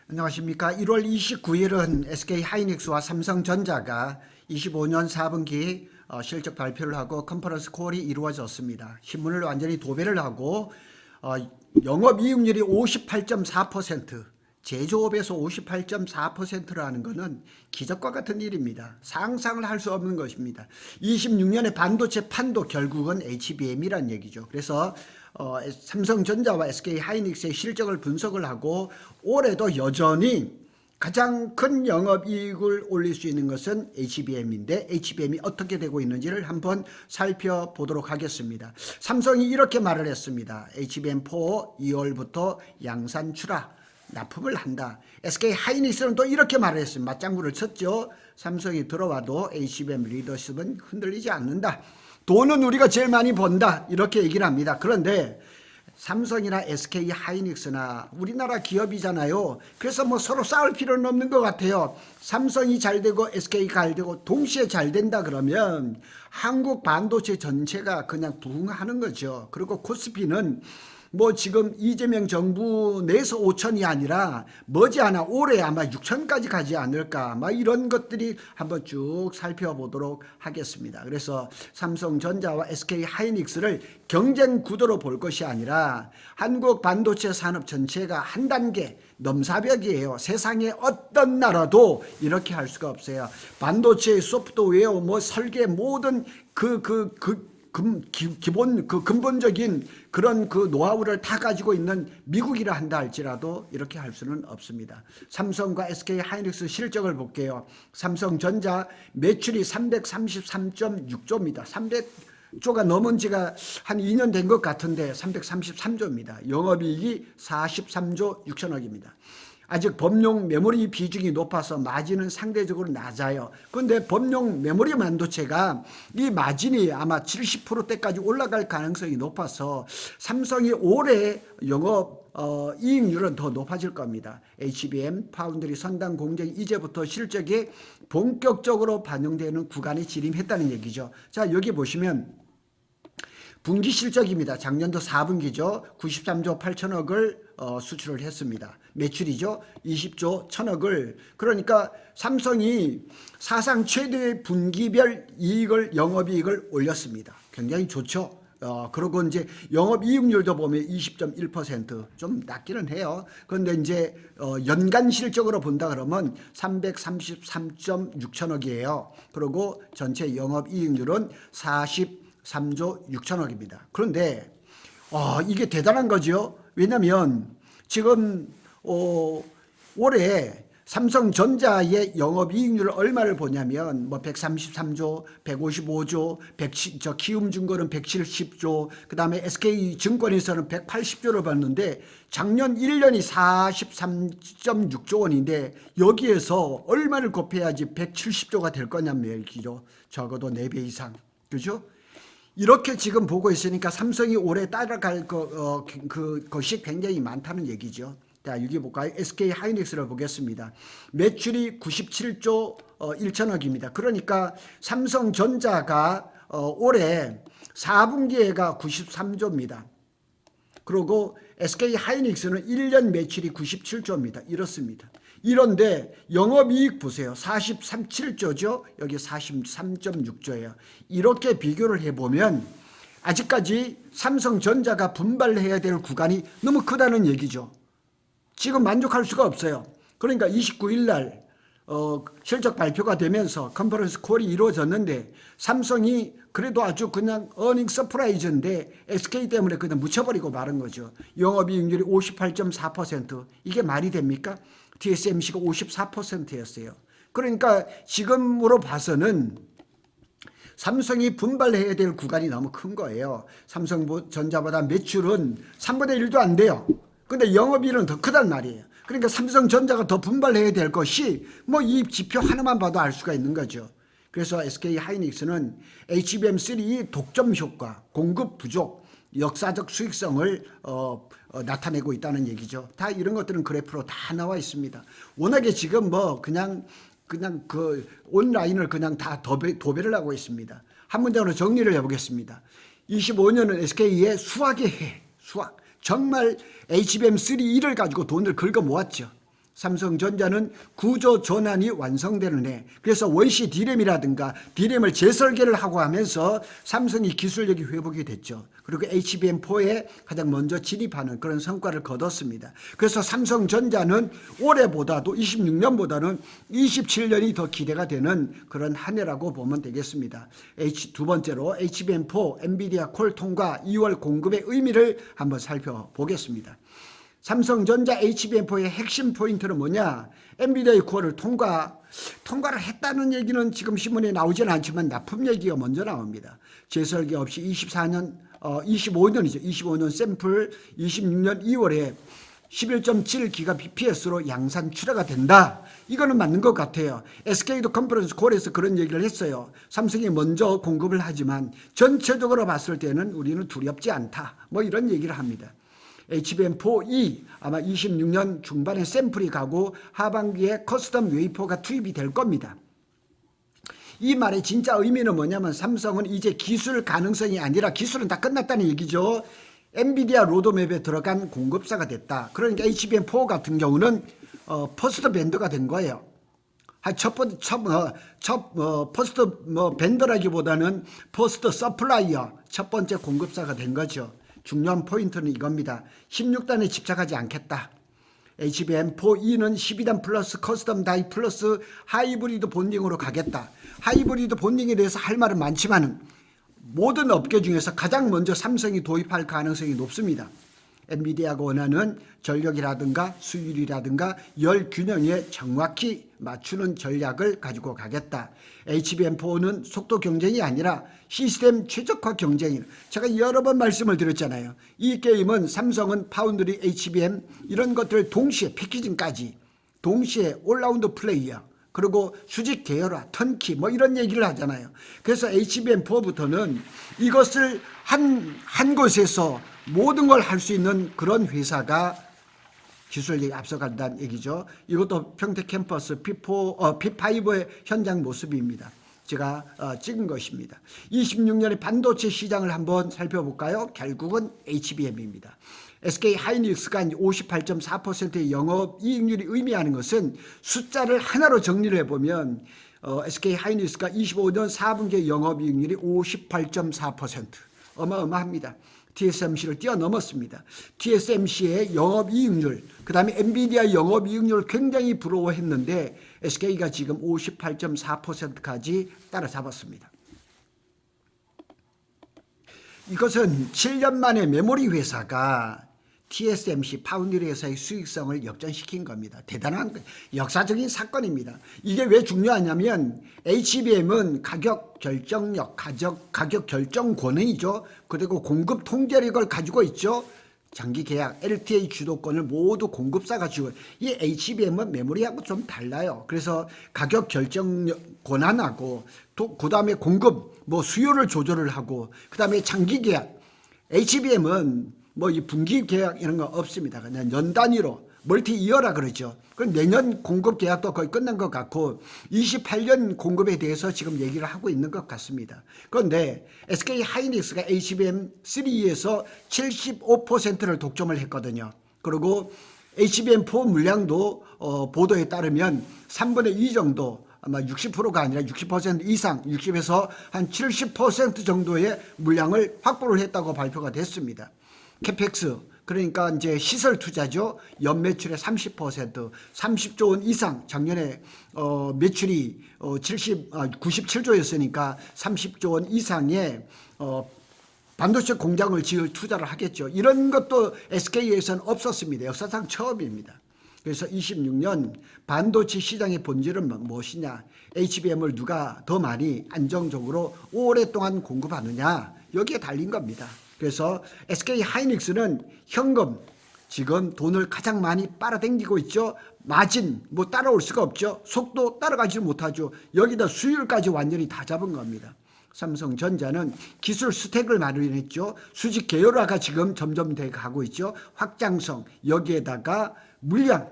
안녕하십니까. 1월 29일은 SK하이닉스와 삼성전자가 25년 4분기 실적 발표를 하고 컨퍼런스 콜이 이루어졌습니다. 신문을 완전히 도배를 하고 영업이익률이 58.4%, 제조업에서 58.4%라는 것은 기적과 같은 일입니다. 상상을 할 수 없는 것입니다. 26년에 반도체 판도 결국은 HBM이란 얘기죠. 그래서 삼성전자와 SK하이닉스의 실적을 분석을 하고 올해도 여전히 가장 큰 영업이익을 올릴 수 있는 것은 HBM인데 HBM이 어떻게 되고 있는지를 한번 살펴보도록 하겠습니다. 삼성이 이렇게 말을 했습니다. HBM4 2월부터 양산 출하 납품을 한다. SK하이닉스는 또 이렇게 말을 했습니다. 맞장구를 쳤죠. 삼성이 들어와도 HBM 리더십은 흔들리지 않는다. 돈은 우리가 제일 많이 번다. 이렇게 얘기를 합니다. 그런데 삼성이나 SK하이닉스나 우리나라 기업이잖아요. 그래서 뭐 서로 싸울 필요는 없는 것 같아요. 삼성이 잘 되고 SK가 잘 되고 동시에 잘 된다 그러면 한국 반도체 전체가 그냥 부흥하는 거죠. 그리고 코스피는 뭐 지금 이재명 정부 내에서 5천이 아니라 머지않아 올해 아마 6천까지 가지 않을까, 막 이런 것들이 한번 쭉 살펴보도록 하겠습니다. 그래서 삼성전자와 SK하이닉스를 경쟁 구도로 볼 것이 아니라 한국 반도체 산업 전체가 한 단계 넘사벽이에요. 세상에 어떤 나라도 이렇게 할 수가 없어요. 반도체 소프트웨어 뭐 설계 모든 기본 근본적인 그런 노하우를 다 가지고 있는 미국이라 한다 할지라도 이렇게 할 수는 없습니다. 삼성과 SK하이닉스 실적을 볼게요. 삼성전자 매출이 333.6조입니다. 300조가 넘은 지가 한 2년 된 것 같은데 333조입니다. 영업이익이 43조 6천억입니다. 아직 범용 메모리 비중이 높아서 마진은 상대적으로 낮아요. 그런데 범용 메모리 반도체가 이 마진이 아마 70%대까지 올라갈 가능성이 높아서 삼성이 올해 영업 이익률은 더 높아질 겁니다. HBM, 파운드리, 선단 공정이 이제부터 실적에 본격적으로 반영되는 구간에 진입했다는 얘기죠. 자, 여기 보시면 분기 실적입니다. 작년도 4분기죠. 93조 8천억을 수출을 했습니다. 매출이죠. 20조 1천억을. 그러니까 삼성이 사상 최대의 분기별 이익을, 영업이익을 올렸습니다. 굉장히 좋죠. 그리고 이제 영업이익률도 보면 20.1%, 좀 낮기는 해요. 그런데 이제 연간 실적으로 본다 그러면 333.6천억이에요. 그리고 전체 영업이익률은 43조 6천억입니다. 그런데 이게 대단한 거죠. 왜냐하면 지금 올해 삼성전자의 영업이익률을 얼마를 보냐면 뭐 133조, 155조, 키움증권은 170조, 그 다음에 SK증권에서는 180조를 봤는데 작년 1년이 43.6조 원인데 여기에서 얼마를 곱해야지 170조가 될 거냐면 얘기죠. 적어도 4배 이상. 그죠? 이렇게 지금 보고 있으니까 삼성이 올해 따라갈 것이 굉장히 많다는 얘기죠. 자, 여기 볼까요? SK하이닉스를 보겠습니다. 매출이 97조 1천억입니다. 그러니까 삼성전자가 올해 4분기에가 93조입니다. 그리고 SK하이닉스는 1년 매출이 97조입니다. 이렇습니다. 이런데 영업이익 보세요. 43.7조죠. 여기 43.6조예요. 이렇게 비교를 해보면 아직까지 삼성전자가 분발해야 될 구간이 너무 크다는 얘기죠. 지금 만족할 수가 없어요. 그러니까 29일 날 실적 발표가 되면서 컨퍼런스 콜이 이루어졌는데 삼성이 그래도 아주 그냥 어닝 서프라이즈인데 SK 때문에 그냥 묻혀버리고 마른 거죠. 영업이익률이 58.4%. 이게 말이 됩니까? TSMC가 54%였어요. 그러니까 지금으로 봐서는 삼성이 분발해야 될 구간이 너무 큰 거예요. 삼성전자보다 매출은 3분의 1도 안 돼요. 근데 영업이익은 더 크단 말이에요. 그러니까 삼성전자가 더 분발해야 될 것이 뭐 이 지표 하나만 봐도 알 수가 있는 거죠. 그래서 SK하이닉스는 HBM3 독점 효과, 공급 부족, 역사적 수익성을 나타내고 있다는 얘기죠. 다 이런 것들은 그래프로 다 나와 있습니다. 워낙에 지금 뭐 그냥 그 온라인을 그냥 다 도배를 하고 있습니다. 한 문장으로 정리를 해보겠습니다. 25년은 SK의 수학의 해, 수학. 정말 HBM3 1을 가지고 돈을 긁어 모았죠. 삼성전자는 구조 전환이 완성되는 해. 그래서 원시 D램이라든가 D램을 재설계를 하고 하면서 삼성이 기술력이 회복이 됐죠. 그리고 HBM4에 가장 먼저 진입하는 그런 성과를 거뒀습니다. 그래서 삼성전자는 올해보다도 26년보다는 27년이 더 기대가 되는 그런 한 해라고 보면 되겠습니다. 두 번째로 HBM4 엔비디아 콜 통과 2월 공급의 의미를 한번 살펴보겠습니다. 삼성전자 HBM4의 핵심 포인트는 뭐냐? 엔비디아의 콜을 통과를 했다는 얘기는 지금 신문에 나오지는 않지만 납품 얘기가 먼저 나옵니다. 재설계 없이 25년이죠. 25년 샘플 26년 2월에 11.7기가 bps로 양산 출하가 된다. 이거는 맞는 것 같아요. SK도 컨퍼런스 콜에서 그런 얘기를 했어요. 삼성이 먼저 공급을 하지만 전체적으로 봤을 때는 우리는 두렵지 않다. 뭐 이런 얘기를 합니다. HBM4E 아마 26년 중반에 샘플이 가고 하반기에 커스텀 웨이퍼가 투입이 될 겁니다. 이 말의 진짜 의미는 뭐냐면 삼성은 이제 기술 가능성이 아니라 기술은 다 끝났다는 얘기죠. 엔비디아 로드맵에 들어간 공급사가 됐다. 그러니까 HBM4 같은 경우는 퍼스트 밴드가 된 거예요. 퍼스트 밴드라기보다는 퍼스트 서플라이어 첫 번째 공급사가 된 거죠. 중요한 포인트는 이겁니다. 16단에 집착하지 않겠다. HBM4E는 12단 플러스 커스텀 다이 플러스 하이브리드 본딩으로 가겠다. 하이브리드 본딩에 대해서 할 말은 많지만 모든 업계 중에서 가장 먼저 삼성이 도입할 가능성이 높습니다. 엔비디아가 원하는 전력이라든가 수율이라든가 열 균형에 정확히 맞추는 전략을 가지고 가겠다. HBM4는 속도 경쟁이 아니라 시스템 최적화 경쟁이다. 제가 여러 번 말씀을 드렸잖아요. 이 게임은 삼성은 파운드리, HBM 이런 것들 동시에 패키징까지 동시에 올라운드 플레이어 그리고 수직 계열화, 턴키 뭐 이런 얘기를 하잖아요. 그래서 HBM4부터는 이것을 한 곳에서 모든 걸 할 수 있는 그런 회사가 기술력이 앞서간다는 얘기죠. 이것도 평택 캠퍼스 P5의 현장 모습입니다. 제가 찍은 것입니다. 26년의 반도체 시장을 한번 살펴볼까요? 결국은 HBM입니다. SK 하이닉스가 58.4%의 영업이익률이 의미하는 것은 숫자를 하나로 정리를 해보면 SK 하이닉스가 25년 4분기 영업이익률이 58.4% 어마어마합니다. TSMC를 뛰어넘었습니다. TSMC의 영업이익률, 그 다음에 엔비디아 영업이익률을 굉장히 부러워했는데 SK가 지금 58.4%까지 따라잡았습니다. 이것은 7년 만에 메모리 회사가 TSMC 파운드리 회사의 수익성을 역전시킨 겁니다. 대단한 역사적인 사건입니다. 이게 왜 중요하냐면 HBM은 가격 결정력, 가격 결정 권한이죠. 그리고 공급 통제력을 가지고 있죠. 장기 계약, LTA 주도권을 모두 공급사가 쥐고 이 HBM은 메모리하고 좀 달라요. 그래서 가격 결정 권한하고 그 다음에 공급 수요를 조절을 하고 그 다음에 장기 계약 HBM은 이 분기 계약 이런 거 없습니다. 그냥 년 단위로 멀티 이어라 그러죠. 그럼 내년 공급 계약도 거의 끝난 것 같고 28년 공급에 대해서 지금 얘기를 하고 있는 것 같습니다. 그런데 SK 하이닉스가 HBM3에서 75%를 독점을 했거든요. 그리고 HBM4 물량도 보도에 따르면 3분의 2 정도 아마 60%가 아니라 60% 이상 60에서 한 70% 정도의 물량을 확보를 했다고 발표가 됐습니다. 캐펙스 그러니까 이제 시설 투자죠. 연 매출의 30%, 30조 원 이상 작년에 매출이 97조였으니까 30조 원 이상의 반도체 공장을 지을 투자를 하겠죠. 이런 것도 SK에서는 없었습니다. 역사상 처음입니다. 그래서 26년 반도체 시장의 본질은 무엇이냐? HBM을 누가 더 많이 안정적으로 오랫동안 공급하느냐? 여기에 달린 겁니다. 그래서 SK 하이닉스는 현금 지금 돈을 가장 많이 빨아당기고 있죠. 마진 따라올 수가 없죠. 속도 따라가지 못하죠. 여기다 수율까지 완전히 다 잡은 겁니다. 삼성전자는 기술 스택을 마련했죠. 수직 계열화가 지금 점점 돼 가고 있죠. 확장성 여기에다가 물량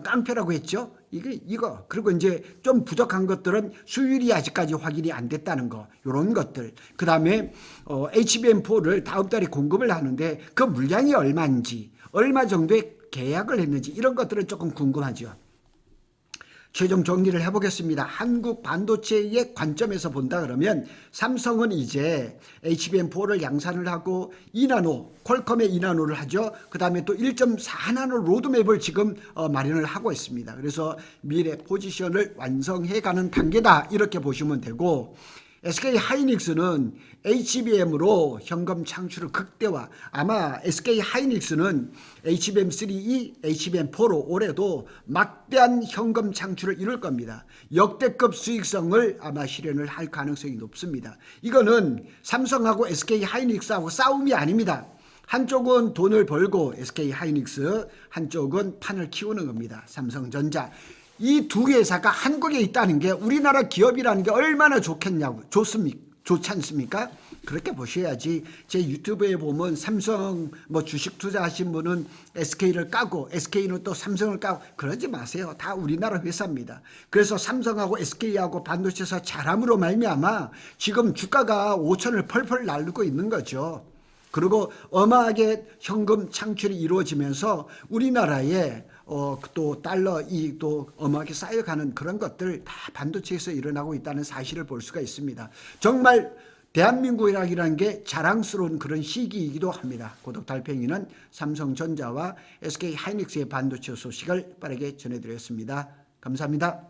깡패라고 했죠. 이거 그리고 이제 좀 부족한 것들은 수율이 아직까지 확인이 안 됐다는 거 이런 것들 그 다음에 HBM4를 다음 달에 공급을 하는데 그 물량이 얼마인지 얼마 정도의 계약을 했는지 이런 것들은 조금 궁금하죠. 최종 정리를 해보겠습니다. 한국 반도체의 관점에서 본다 그러면 삼성은 이제 HBM4를 양산을 하고 2나노, 퀄컴의 2나노를 하죠. 그 다음에 또 1.4나노 로드맵을 지금 마련을 하고 있습니다. 그래서 미래 포지션을 완성해가는 단계다 이렇게 보시면 되고, SK 하이닉스는 HBM으로 현금 창출을 극대화, 아마 SK 하이닉스는 HBM3E, HBM4로 올해도 막대한 현금 창출을 이룰 겁니다. 역대급 수익성을 아마 실현을 할 가능성이 높습니다. 이거는 삼성하고 SK 하이닉스하고 싸움이 아닙니다. 한쪽은 돈을 벌고 SK 하이닉스, 한쪽은 판을 키우는 겁니다. 삼성전자. 이 두 회사가 한국에 있다는 게 우리나라 기업이라는 게 얼마나 좋겠냐고, 좋지 않습니까? 그렇게 보셔야지. 제 유튜브에 보면 삼성 뭐 주식 투자하신 분은 SK를 까고 SK는 또 삼성을 까고 그러지 마세요. 다 우리나라 회사입니다. 그래서 삼성하고 SK하고 반도체에서 잘함으로 말미암아 지금 주가가 5천을 펄펄 날르고 있는 거죠. 그리고 어마하게 현금 창출이 이루어지면서 우리나라에 또 달러 이익도 어마하게 쌓여가는 그런 것들 다 반도체에서 일어나고 있다는 사실을 볼 수가 있습니다. 정말 대한민국이라는 게 자랑스러운 그런 시기이기도 합니다. 고독 달팽이는 삼성전자와 SK 하이닉스의 반도체 소식을 빠르게 전해드렸습니다. 감사합니다.